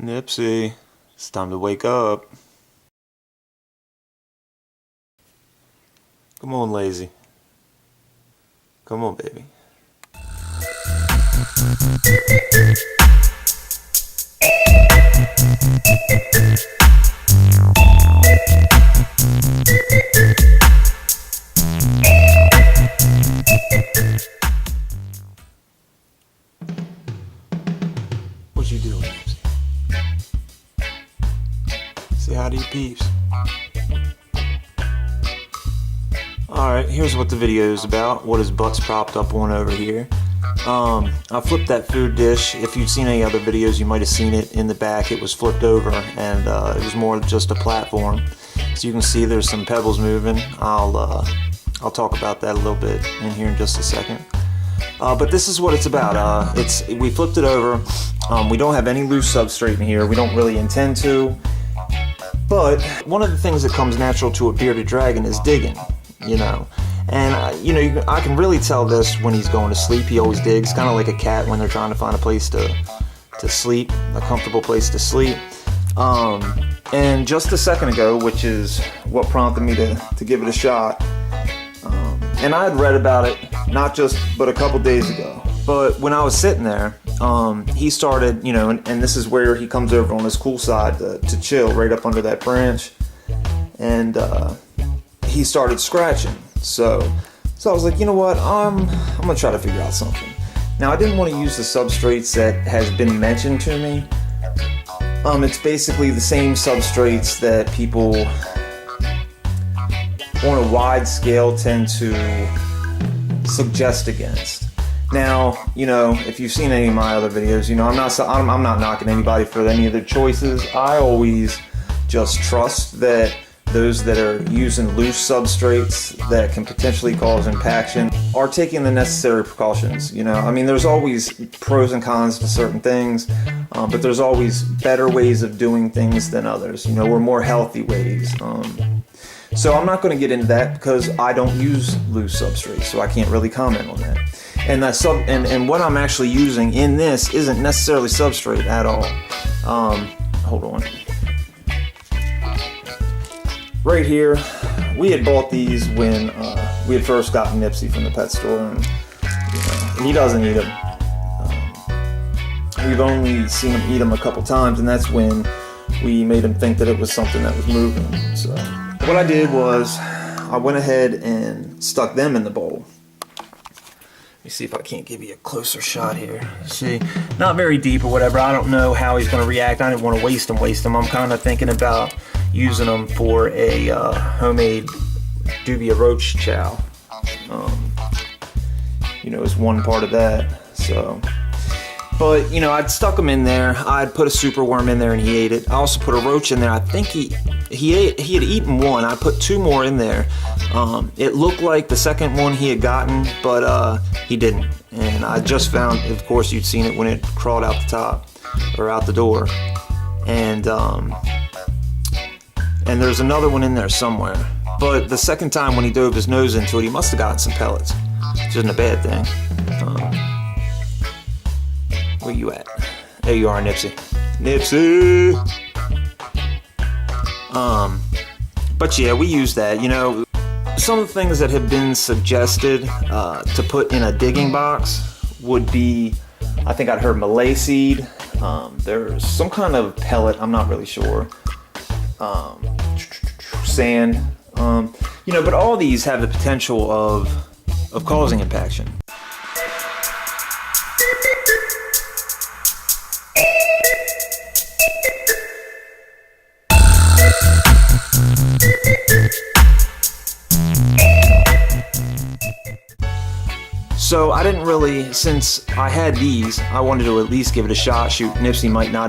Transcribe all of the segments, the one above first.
Nipsey, it's time to wake up. Come on, lazy. Come on, baby. What you doing, Nipsey? Say hi to your peeps. Alright, here's what the video is about. What his butt's propped up on over here. I flipped that food dish. If you've seen any other videos, you might have seen it in the back. It was flipped over, and it was more just a platform. So you can see there's some pebbles moving. I'll talk about that a little bit in here in just a second. But this is what it's about. We flipped it over. We don't have any loose substrate in here. We don't really intend to. But one of the things that comes natural to a bearded dragon is digging, you know. And, I can really tell this when he's going to sleep. He always digs, kind of like a cat when they're trying to find a place to sleep, a comfortable place to sleep. And just a second ago, which is what prompted me to give it a shot, and I had read about it, but a couple days ago. But when I was sitting there, he started, and this is where he comes over on his cool side to chill, right up under that branch. And he started scratching. So I was like, you know what, I'm gonna try to figure out something. Now, I didn't want to use the substrates that has been mentioned to me. It's basically the same substrates that people on a wide scale tend to suggest against. Now, if you've seen any of my other videos, I'm not knocking anybody for any of their choices. I always just trust that those that are using loose substrates that can potentially cause impaction are taking the necessary precautions. There's always pros and cons to certain things, but there's always better ways of doing things than others, or more healthy ways. So I'm not going to get into that because I don't use loose substrates, so I can't really comment on that. And and what I'm actually using in this isn't necessarily substrate at all. Hold on. Right here, we had bought these when we had first gotten Nipsey from the pet store, and he doesn't eat them. We've only seen him eat them a couple times, and that's when we made him think that it was something that was moving. So what I did was I went ahead and stuck them in the bowl. Let me see if I can't give you a closer shot here. See, not very deep or whatever. I don't know how he's going to react. I didn't want to waste them. I'm kind of thinking about using them for a homemade dubia roach chow. Is one part of that. So, but I'd stuck them in there. I'd put a super worm in there and he ate it. I also put a roach in there. I think he had eaten one. I put two more in there. It looked like the second one he had gotten, but he didn't. And I just found, of course, you'd seen it when it crawled out the top or out the door. And there's another one in there somewhere. But the second time when he dove his nose into it, he must have gotten some pellets, which isn't a bad thing. Where you at? There you are, Nipsey. Nipsey! But yeah, we use that. Some of the things that have been suggested to put in a digging box would be, I think I'd heard Malay seed. There's some kind of pellet, I'm not really sure. Sand. But all these have the potential of causing impaction. So I didn't really, since I had these, I wanted to at least give it a shot. Shoot, Nipsey might not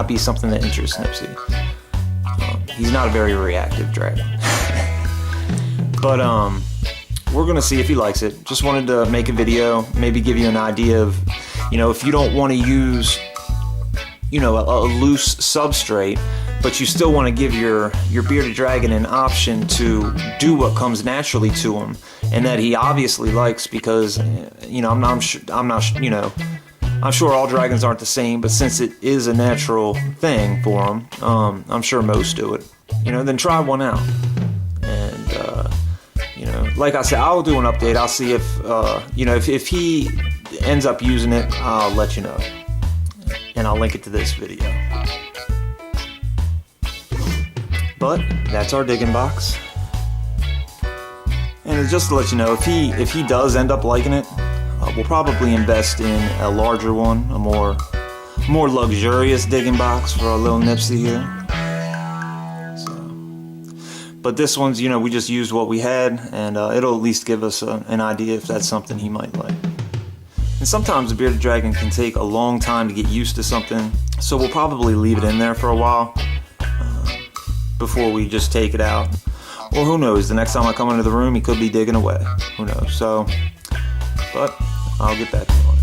be something that interests Nipsey. He's not a very reactive dragon. But we're gonna see if he likes it. Just wanted to make a video, maybe give you an idea of, if you don't want to use, a loose substrate, but you still want to give your bearded dragon an option to do what comes naturally to him, and that he obviously likes, because I'm not I'm sure all dragons aren't the same, but since it is a natural thing for them, I'm sure most do it. Then try one out. And like I said, I'll do an update. I'll see if if he ends up using it, I'll let you know, and I'll link it to this video. But that's our digging box. And just to let you know, if he does end up liking it, we'll probably invest in a larger one, a more luxurious digging box for our little Nipsey here. But this one's, we just used what we had, and it'll at least give us an idea if that's something he might like. And sometimes a bearded dragon can take a long time to get used to something, so we'll probably leave it in there for a while before we just take it out. Or who knows, the next time I come into the room, he could be digging away. Who knows? So, but I'll get back to you on it.